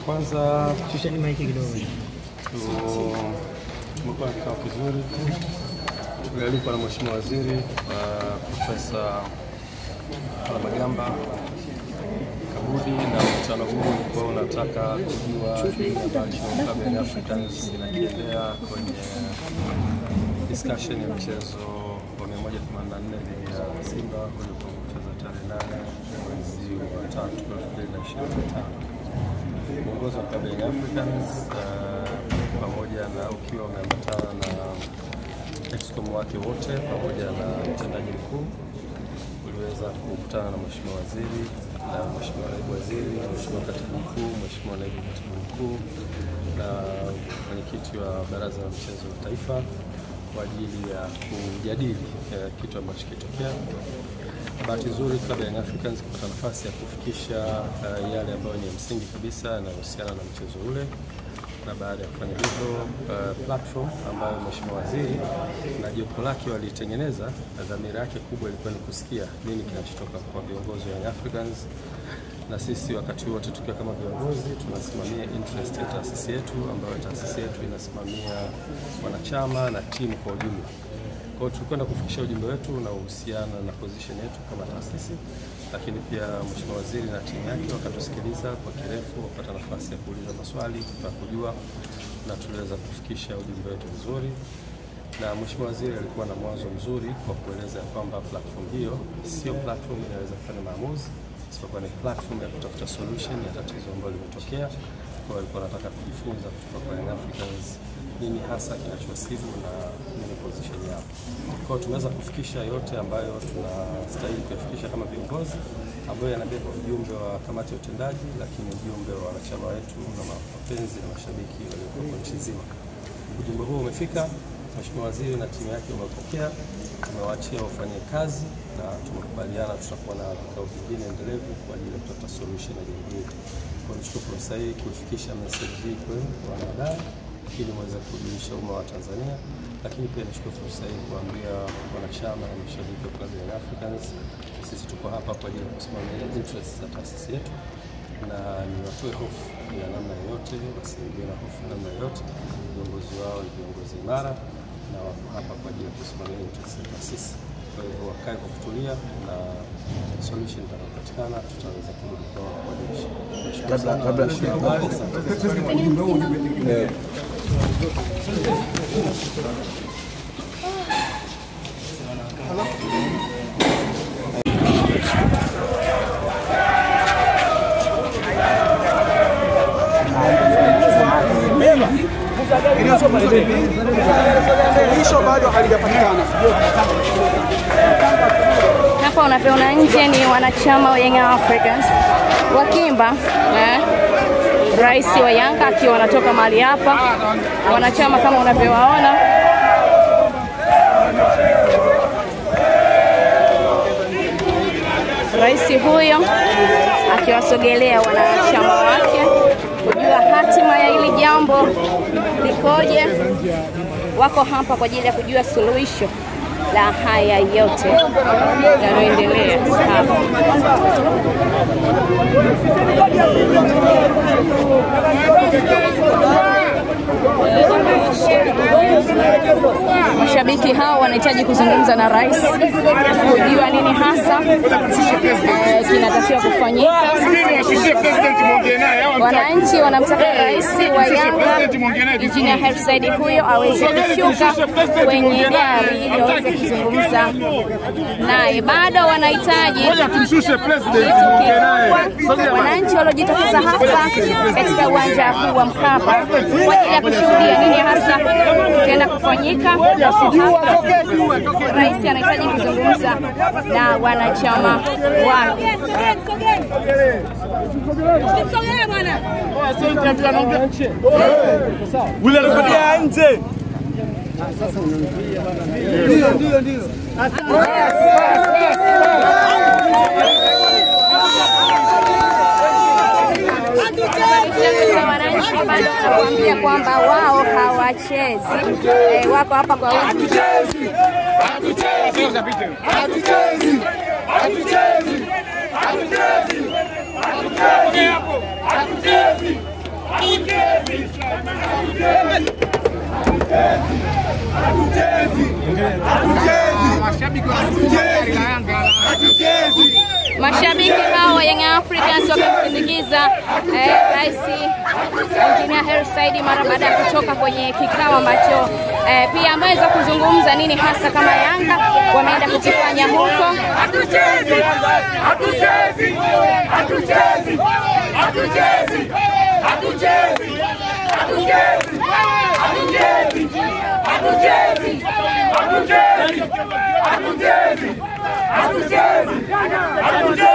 Kwanza shusha ni maiki kidogo. Tumekuwa kikao kizuri. Tulialikwa na Mheshimiwa Waziri Profesa Palamagamba Kabudi, na mkutano huu ulikuwa unataka kujua nini ambacho Club Young Africans inakiendea kwenye discussion ya mchezo wa 184 dhidi ya Simba uliokuwa mchezo tarehe 8 mwezi wa 3 2025. Uongozi wa Club Young Africans pamoja na ukiwa umeambatana na excom wake wote pamoja na mtendaji mkuu uliweza kukutana na Mheshimiwa Waziri na Mheshimiwa Naibu Waziri, Mheshimiwa Katibu Mkuu, Mheshimiwa Naibu Katibu Mkuu na mwenyekiti wa Baraza la Michezo la Taifa kwa ajili ya kujadili kitu ambacho kitokea. Bahati nzuri Club Young Africans kupata nafasi ya kufikisha yale ambayo ni msingi kabisa yanayohusiana na mchezo ule, na baada ya kufanya hivyo platform ambayo Mheshimiwa Waziri na jopo lake walitengeneza, dhamira yake kubwa ilikuwa ni kusikia nini kinachotoka kwa viongozi wa Young Africans, na sisi wakati wote tukiwa kama viongozi tunasimamia interest ya taasisi yetu, ambayo taasisi yetu inasimamia wanachama na timu kwa ujumla. Kwa hiyo tulikwenda kufikisha ujumbe wetu na uhusiana na position yetu kama taasisi, lakini pia Mheshimiwa Waziri na timu yake wakatusikiliza kwa kirefu, wakapata nafasi ya kuuliza maswali, kutaka kujua, na tuliweza kufikisha ujumbe wetu vizuri. Na Mheshimiwa Waziri alikuwa na mwanzo mzuri kwa kueleza kwamba platform hiyo sio platform inaweza kufanya maamuzi, isipokuwa ni platform ya kutafuta solution ya tatizo ambalo limetokea. Kwa hiyo alikuwa anataka kujifunza kutoka kwa Young Africans nini hasa kinachowasibu na nini position yao. Kwa hiyo tumeweza kufikisha yote ambayo tunastahili kufikisha kama viongozi, ambayo yanabeba ujumbe wa kamati ya utendaji, lakini ujumbe wa wanachama wetu na mapenzi na mashabiki waliokuwa nchi nzima. Ujumbe huu umefika, Mheshimiwa Waziri na timu yake wamepokea, tumewaachia wafanye kazi na tumekubaliana tutakuwa na vikao vingine endelevu kwa ajili ya kutafuta solution ya jambo hili. Kwa hiyo nichukue fursa hii kufikisha message hii kwenu wanadai ili muweze kujulisha umma wa Tanzania, lakini pia nichukue fursa hii kuambia wanachama na mashabiki wa Club Young Africans, sisi tuko hapa kwa ajili ya kusimamia interest za taasisi yetu, na ni watoe hofu ya namna yoyote, wasiingie na hofu namna yoyote. Viongozi wao ni viongozi imara na wako hapa kwa ajili ya kusimamia interest za taasisi. Kwa hivyo wakae kwa kutulia, na solution itakayopatikana tutaweza kurudi kwa kuadhimisha. Hapa unavyoona nje ni wanachama wa Young Africans wakimba, rais wa Yanga akiwa anatoka mahali hapa, wanachama kama unavyowaona. Rais huyo akiwasogelea wanachama wake kujua hatima ya hili jambo likoje. Wako hapa kwa ajili ya kujua suluhisho la haya yote yanayoendelea hapa. Mashabiki hao wanahitaji kuzungumza na rais kujua nini hasa kinatakiwa kufanyika. Wananchi wanamtaka rais wa Yanga Engineer Hersi huyo aweze kushuka kwenye gari ili aweze kuzungumza naye. Bado wanahitaji wananchi waliojitokeza hapa katika uwanja huu wa Mkapa kwa ajili ya kushuhudia nini hasa kitaenda kufanyika. Rais anahitaji kuzungumza na wanachama wake. Ule anakuja nje. Ndio. Wanaambia kwamba wao hawachezi, wako hapa kwa hatuchezi. Mashabiki hao wa Young Africans wakimsindikiza Rais Engineer Hersi Said mara baada ya kutoka kwenye kikao ambacho pia ameweza kuzungumza nini hasa kama Yanga wameenda kukifanya huko. Hatuchezi! Hatuchezi! Hatuchezi! Hatuchezi! Hatuchezi! Hatuchezi! Hatuchezi! Hatuchezi! Hatuchezi! Hatuchezi! Hatuchezi!